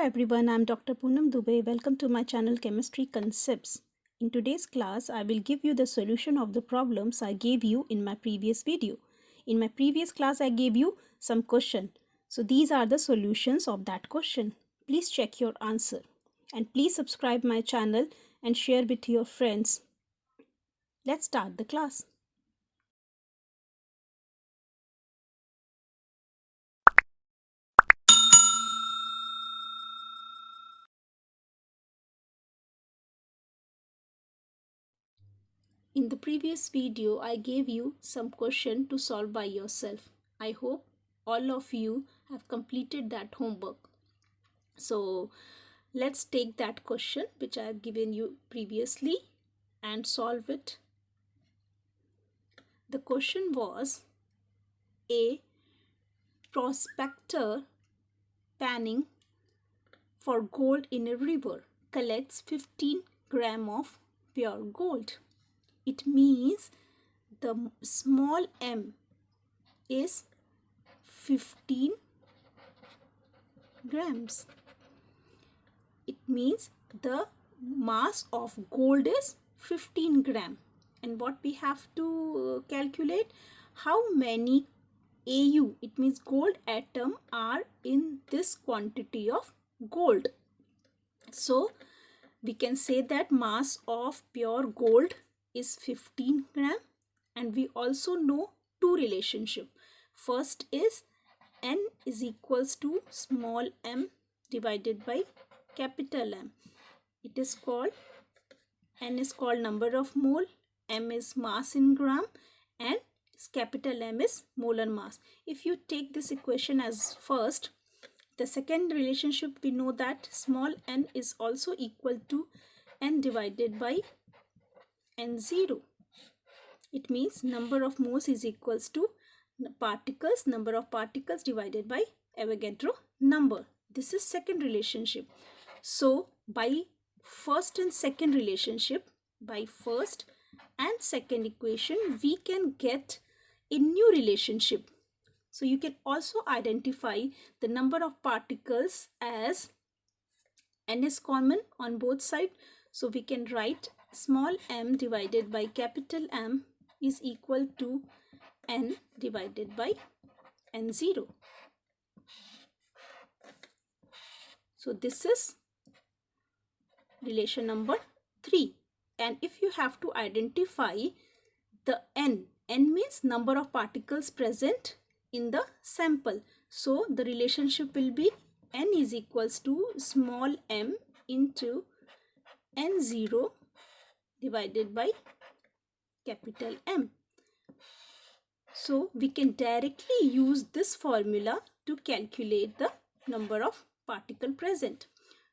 everyone, I'm Dr. Poonam Dubey. Welcome to my channel Chemistry Concepts. In today's class, I will give you the solution of the problems I gave you in my previous video. In my previous class, I gave you some question. So these are the solutions of that question. Please check your answer. And please subscribe my channel and share with your friends. Let's start the class. In the previous video, I gave you some question to solve by yourself. I hope all of you have completed that homework. So let's take that question which I have given you previously and solve it. The question was, a prospector panning for gold in a river collects 15 gram of pure gold. It means the small m is 15 grams. It means the mass of gold is 15 gram. And what we have to calculate, how many AU, it means gold atom, are in this quantity of gold. So we can say that mass of pure gold is 15 gram, and we also know two relationship. First is N is equals to small m divided by capital M. It is called, N is called number of mole, M is mass in gram, and capital M is molar mass. If you take this equation as first, the second relationship, we know that small n is also equal to N divided by N0. It means number of moles is equals to particles, number of particles divided by Avogadro number. This is second relationship. So by first and second relationship, by first and second equation, we can get a new relationship. So you can also identify the number of particles as N is common on both sides. So we can write small m divided by capital M is equal to N divided by N0. So this is relation number 3. And if you have to identify the N means number of particles present in the sample. So the relationship will be N is equals to small m into N0 divided by capital M. So we can directly use this formula to calculate the number of particles present.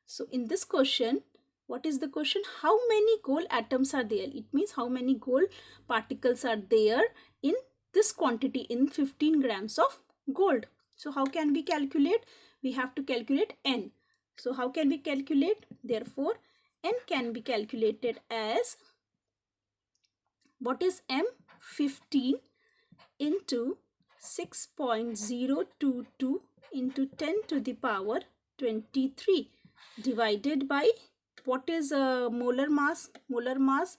So in this question, what is the question? How many gold atoms are there? It means how many gold particles are there in this quantity, in 15 grams of gold. So how can we calculate? We have to calculate N. So how can we calculate? Therefore, N can be calculated as, what is M? 15 into 6.022 into 10 to the power 23 divided by, what is molar mass? Molar mass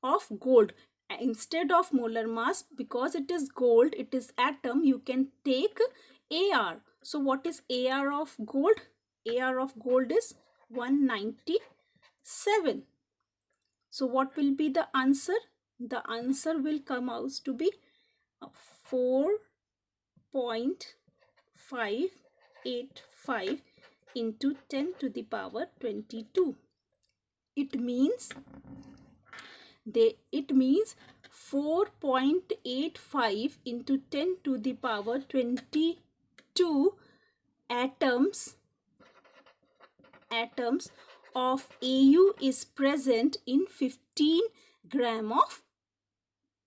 of gold. Instead of molar mass, because it is gold, it is atom, you can take AR. So what is AR of gold? AR of gold is 197. So what will be the answer? The answer will come out to be 4.585 into 10 to the power 22. It means 4.85 into 10 to the power 22 atoms of AU is present in 15 gram of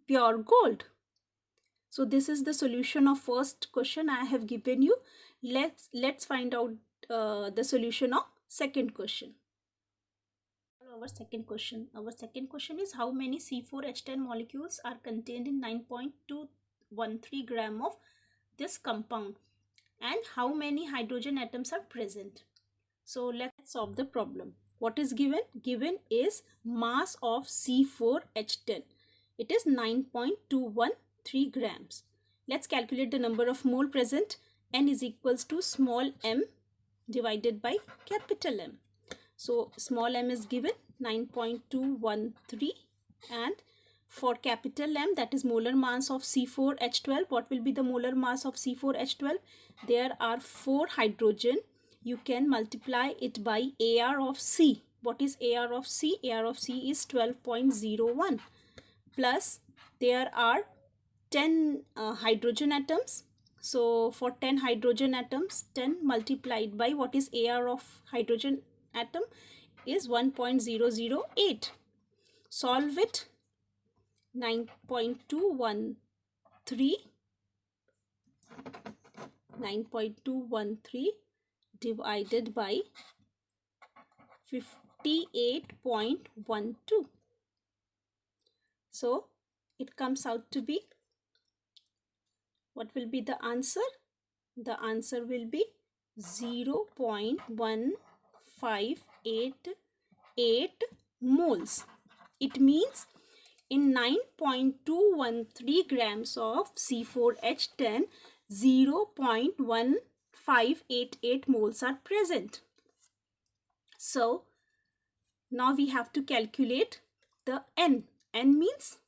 pure gold. So this is the solution of first question I have given you. Let's find out the solution of second question. Our second question is, how many C4H10 molecules are contained in 9.213 gram of this compound, and how many hydrogen atoms are present? So let's solve the problem. What is given? Given is mass of C4H10. It is 9.213 grams. Let's calculate the number of mole present. N is equals to small m divided by capital M. So small m is given 9.213, and for capital M, that is molar mass of C4H12. What will be the molar mass of C4H12? There are 4 hydrogen. You can multiply it by AR of C. What is AR of C? AR of C is 12.01, plus there are 10 hydrogen atoms. So for 10 hydrogen atoms, 10 multiplied by what is AR of hydrogen atom is 1.008. Solve it. 9.213 divided by 58.12. So it comes out to be, what will be the answer? The answer will be 0.1588 moles. It means in 9.213 grams of C4H10, 0.1588 moles are present. So now we have to calculate the N. N means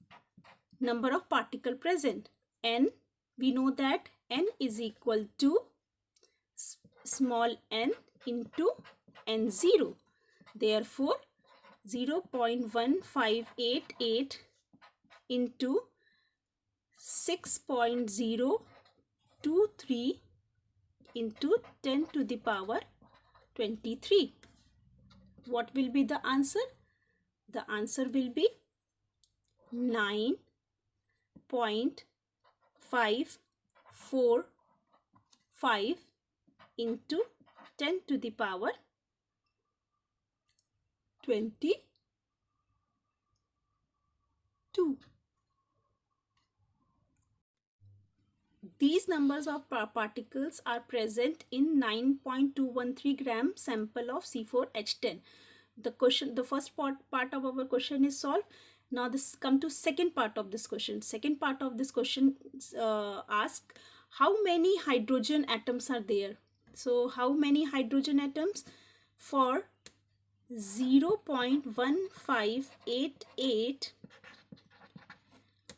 number of particle present. N, we know that N is equal to small n into N0. Therefore, 0.1588 into 6.023 into 10 to the power 23. What will be the answer? The answer will be 9.545 into 10 to the power 22. These numbers of particles are present in 9.213 gram sample of C4H10. The first part of our question is solved. Now this come to second part of this question. Second part of this question asks how many hydrogen atoms are there. So how many hydrogen atoms? For 0.1588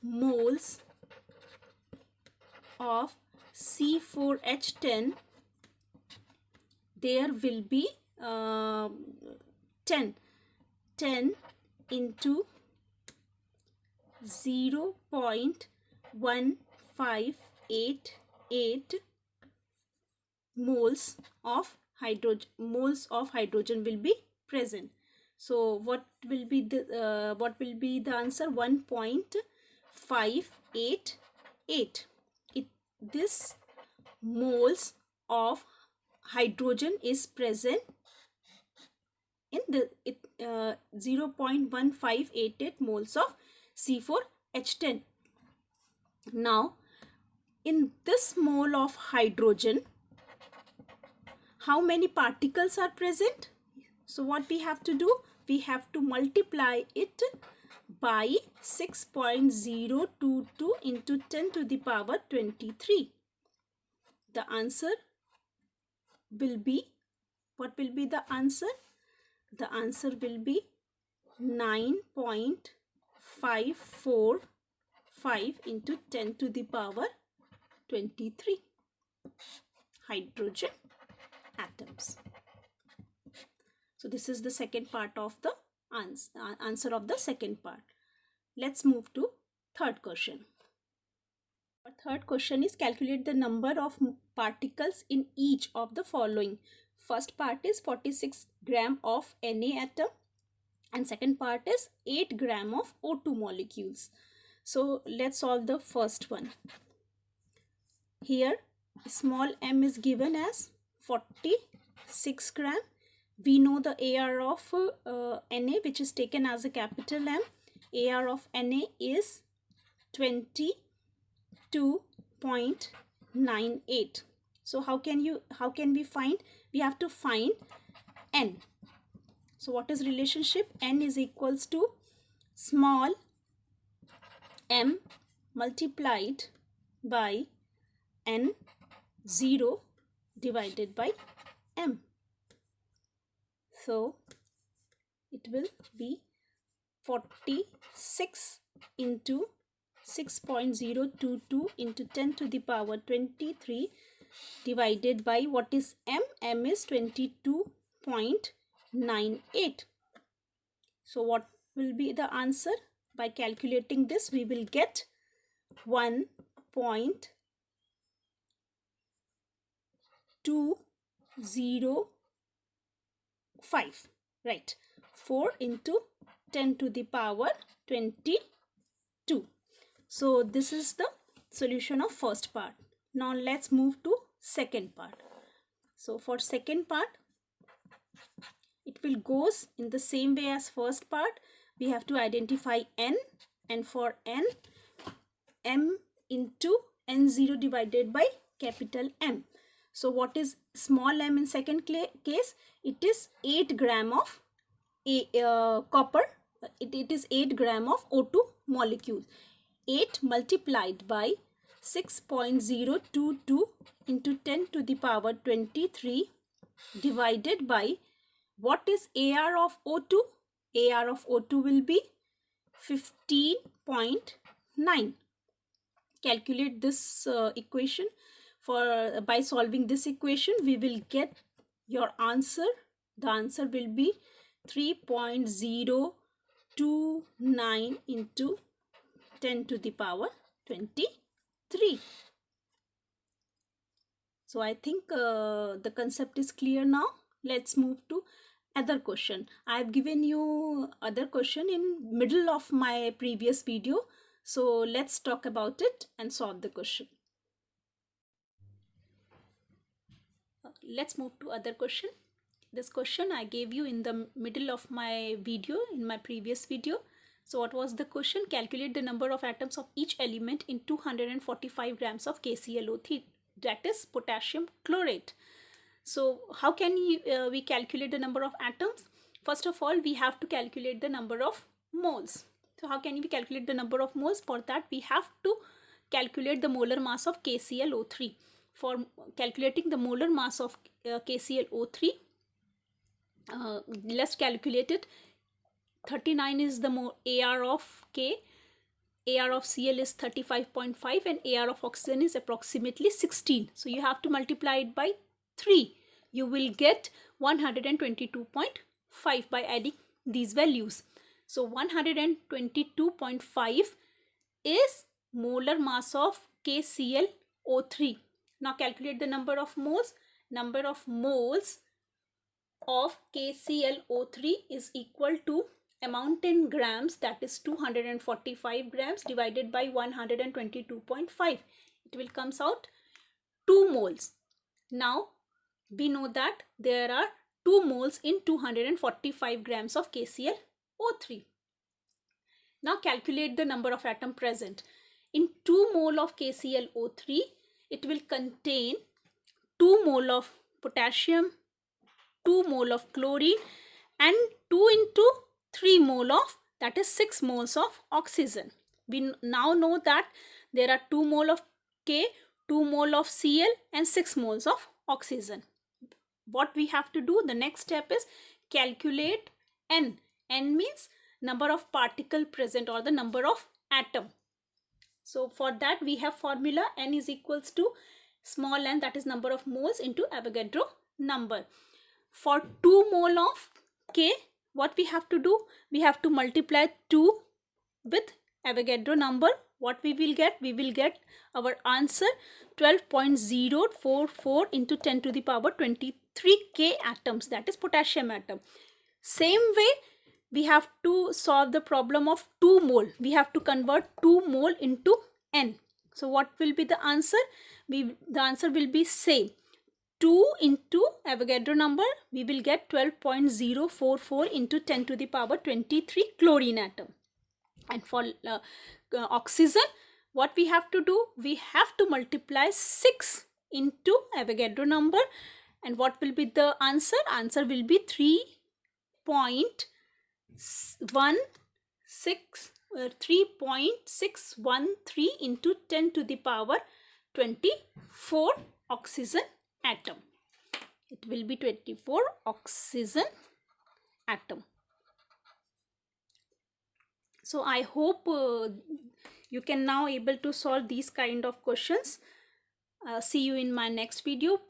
moles of C4H10, there will be 10 into 0.158 moles of hydrogen will be present. So what will be the answer? 1.588. This moles of hydrogen is present in the 0.1588 moles of C4H10. Now in this mole of hydrogen, how many particles are present? So what we have to do? We have to multiply it by 6.022 into 10 to the power 23. The answer will be, what will be the answer? The answer will be 9.545 into 10 to the power 23 hydrogen atoms. So this is the second part of the answer of the second part. Let's move to third question. Our third question is calculate the number of particles in each of the following. First part is 46 gram of Na atom, and second part is 8 gram of O2 molecules. So let's solve the first one. Here small m is given as 46 gram. We know the AR of Na, which is taken as a capital M. AR of Na is 22.98. So how can we find? We have to find N. So what is relationship? N is equals to small m multiplied by N0 divided by m. So it will be 46 into 6.022 into 10 to the power 23 divided by what is m? M is 22.98. So what will be the answer? By calculating this, we will get 1.205. Right. 4 into 10 to the power 22. So this is the solution of first part. Now let's move to second part. So for second part, it will goes in the same way as first part. We have to identify n, and for n, m into n0 divided by capital M. So what is small m in second case? It is 8 gram of copper. It is 8 gram of O2 molecule. 8 multiplied by 6.022 into 10 to the power 23 divided by what is AR of O2? AR of O2 will be 15.9. Calculate this equation. By solving this equation, we will get your answer. The answer will be 3.029 into 10 to the power 23. So I think the concept is clear now. Let's move to other question. I have given you other question in middle of my previous video. So let's talk about it and solve the question. Let's move to other question. This question I gave you in the middle of my video, in my previous video. So what was the question? Calculate the number of atoms of each element in 245 grams of KClO3, that is potassium chlorate. So how can we calculate the number of atoms? First of all, we have to calculate the number of moles. So how can we calculate the number of moles? For that, we have to calculate the molar mass of KClO3. For calculating the molar mass of KClO3, let's calculate it. 39 is the AR of K, AR of Cl is 35.5 and AR of oxygen is approximately 16. So you have to multiply it by 3. You will get 122.5 by adding these values. So 122.5 is molar mass of KClO3. Now calculate the number of moles. Number of moles of KClO3 is equal to amount in grams, that is 245 grams divided by 122.5. It will comes out 2 moles. Now we know that there are 2 moles in 245 grams of KClO3. Now calculate the number of atoms present. In 2 mole of KClO3, it will contain 2 mole of potassium, 2 mole of chlorine and 2 into 3 mole of, that is 6 moles of oxygen. We now know that there are 2 mole of K, 2 mole of Cl and 6 moles of oxygen. What we have to do, the next step is calculate N. N means number of particle present or the number of atom. So for that we have formula N is equals to small n, that is number of moles, into Avogadro number. For 2 mole of K, what we have to do? We have to multiply 2 with Avogadro number. What we will get? We will get our answer 12.044 into 10 to the power 23 K atoms, that is potassium atom. Same way, we have to solve the problem of 2 mole. We have to convert 2 mole into N. So what will be the answer? The answer will be same. 2 into Avogadro number, we will get 12.044 into 10 to the power 23 chlorine atom. And for oxygen, what we have to do? We have to multiply 6 into Avogadro number And what will be the answer? Answer will be 3.613 into 10 to the power 24 oxygen atom. It will be 24 oxygen atom. So I hope you can now able to solve these kind of questions. See you in my next video.